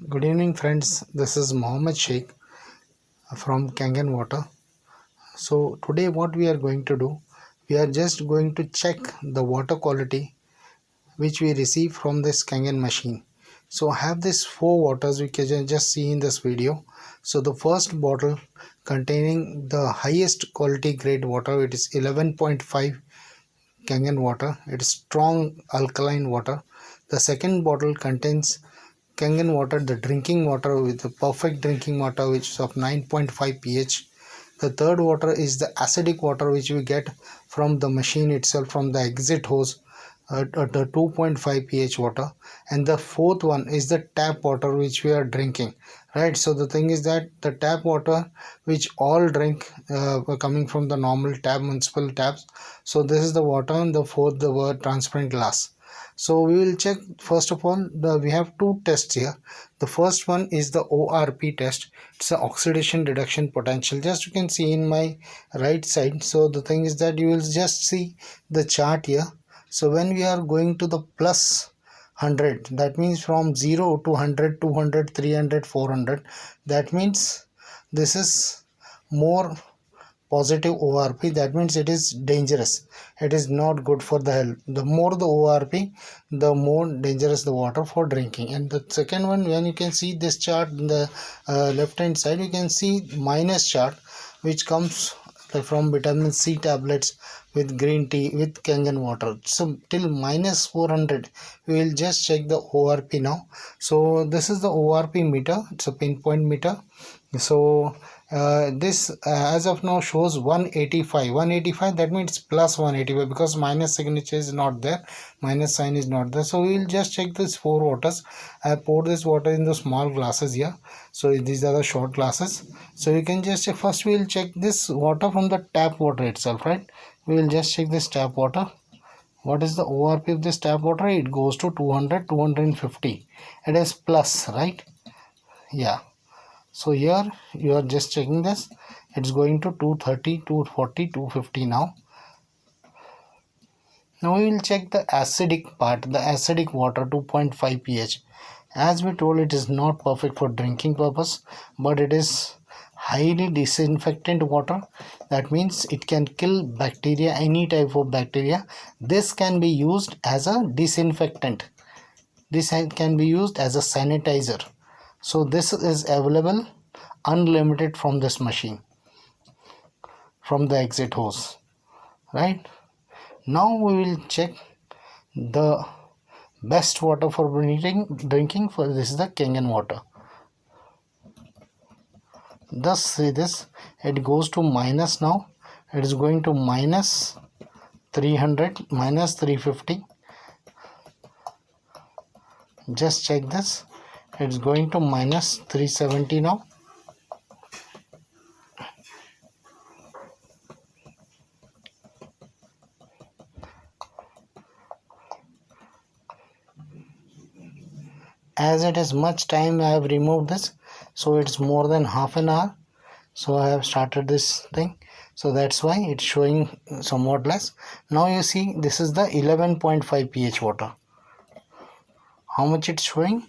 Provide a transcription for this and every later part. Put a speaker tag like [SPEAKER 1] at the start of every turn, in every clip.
[SPEAKER 1] Good evening friends, this is Mohammed Sheikh from Kangen Water. So today what we are going to do, we are just going to check the water quality which we receive from this Kangen machine. So I have these four waters we can just see in this video. So the first bottle containing the highest quality grade water, it is 11.5 Kangen water. It is strong alkaline water. The second bottle contains Kangen water, the drinking water with the perfect drinking water which is of 9.5 pH. The third water is the acidic water which we get from the machine itself, from the exit hose, the 2.5 pH water. And the fourth one is the tap water which we are drinking, right? So the thing is that the tap water which all drink coming from the normal tap, municipal taps. So this is the water, and the fourth the word transparent glass. So we will check first of all, we have two tests here. The first one is the ORP test. It's the oxidation reduction potential. Just you can see in my right side. So the thing is that you will just see the chart here. So when we are going to the plus 100, that means from 0 to 100, 200, 300, 400, that means this is more positive ORP. That means it is dangerous, it is not good for the health. The more the ORP, the more dangerous the water for drinking. And the second one, when you can see this chart in the left hand side, you can see minus chart which comes from vitamin C tablets with green tea with Kangen water. So till minus 400 we will just check the ORP now. So this is the ORP meter, it's a pinpoint meter. So this as of now shows 185, that means plus 185, because minus signature is not there, minus sign is not there. So we will just check this four waters. I poured this water in the small glasses here, so these are the short glasses. So you can just check. First we will check this water from the tap water itself, right? We will just check this tap water. What is the ORP of this tap water? It goes to 200, 250. It is plus, right? Yeah. So here you are just checking this, it's going to 230, 240, 250 now. Now we will check the acidic part, the acidic water, 2.5 pH. As we told, it is not perfect for drinking purpose, but it is highly disinfectant water. That means it can kill bacteria, any type of bacteria. This can be used as a disinfectant. This can be used as a sanitizer. So this is available unlimited from this machine, from the exit hose, right? Now we will check the best water for drinking. For this is the Kangen water. Thus see this, it goes to minus now. It is going to minus 300, minus 350. Just check this, it's going to minus 370 now. As it is much time I have removed this, so it's more than half an hour. So I have started this thing, so that's why it's showing somewhat less. Now you see this is the 11.5 pH water. How much it's showing?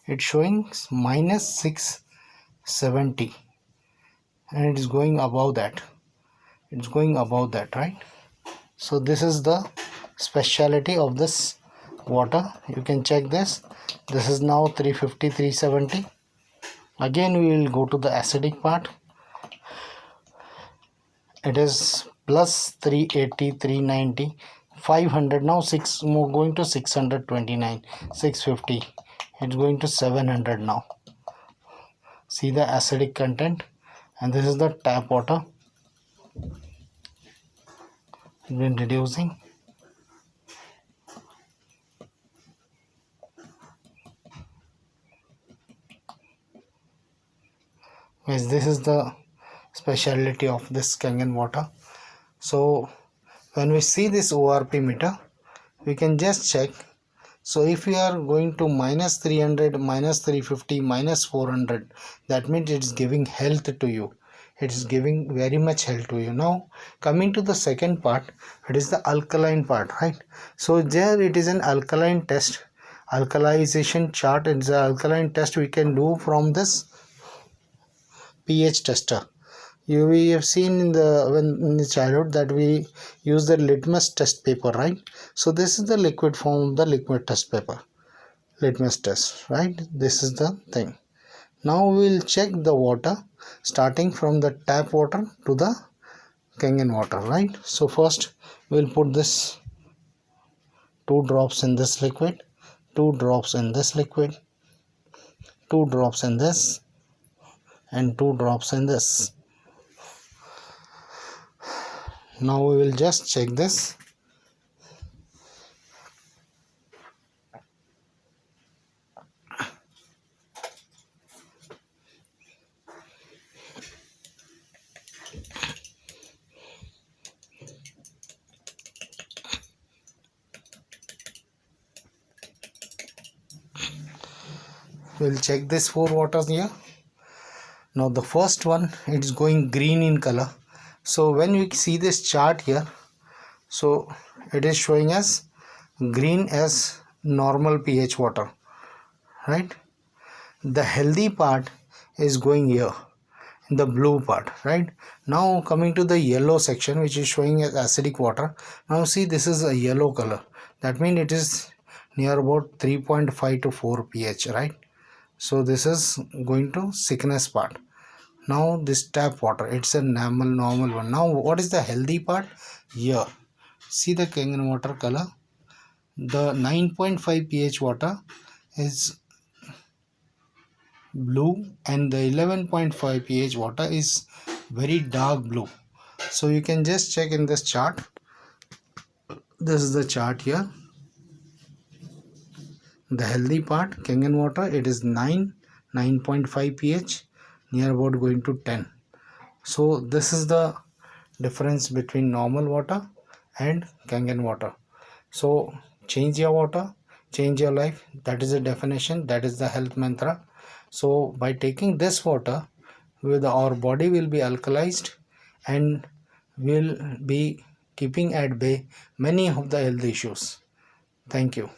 [SPEAKER 1] It's showing minus 670, and it is going above that. It's going above that, right? So this is the speciality of this water. You can check this. This is now 350, 370. Again we will go to the acidic part. It is plus 380, 390, 500 now, 6 more going to 629, 650. It's going to 700 now. See the acidic content. And this is the tap water. It's been reducing. Yes, this is the speciality of this Kangen water. So when we see this ORP meter, we can just check. So if we are going to minus 300, minus 350, minus 400, that means it is giving health to you. It is giving very much health to you. Now coming to the second part, it is the alkaline part, right? So there it is an alkaline test. alkalization chart. It's the alkaline test we can do from this pH tester. We have seen in the childhood that we use the litmus test paper, right? So this is the liquid form of the liquid test paper, litmus test, right? This is the thing. Now we will check the water starting from the tap water to the Kangen water, right? So first we'll put this 2 drops in this liquid, 2 drops in this liquid, 2 drops in this, and 2 drops in this. Now we will just check this. We'll check this 4 waters here. Now the first one, it's going green in color. So when we see this chart here, so it is showing us green as normal pH water, right? The healthy part is going here in the blue part, right? Now coming to the yellow section, which is showing as acidic water. Now see, this is a yellow color. That means it is near about 3.5 to 4 pH, right? So this is going to sickness part. Now this tap water, it's a normal one. Now what is the healthy part? Here, see the Kangen water color. The 9.5 pH water is blue and the 11.5 pH water is very dark blue. So you can just check in this chart. This is the chart here. The healthy part, Kangen water, it is 9.5 pH, near about going to 10. So this is the difference between normal water and Kangen water. So change your water, change your life. That is the definition, that is the health mantra. So by taking this water, our body will be alkalized and will be keeping at bay many of the health issues. Thank you.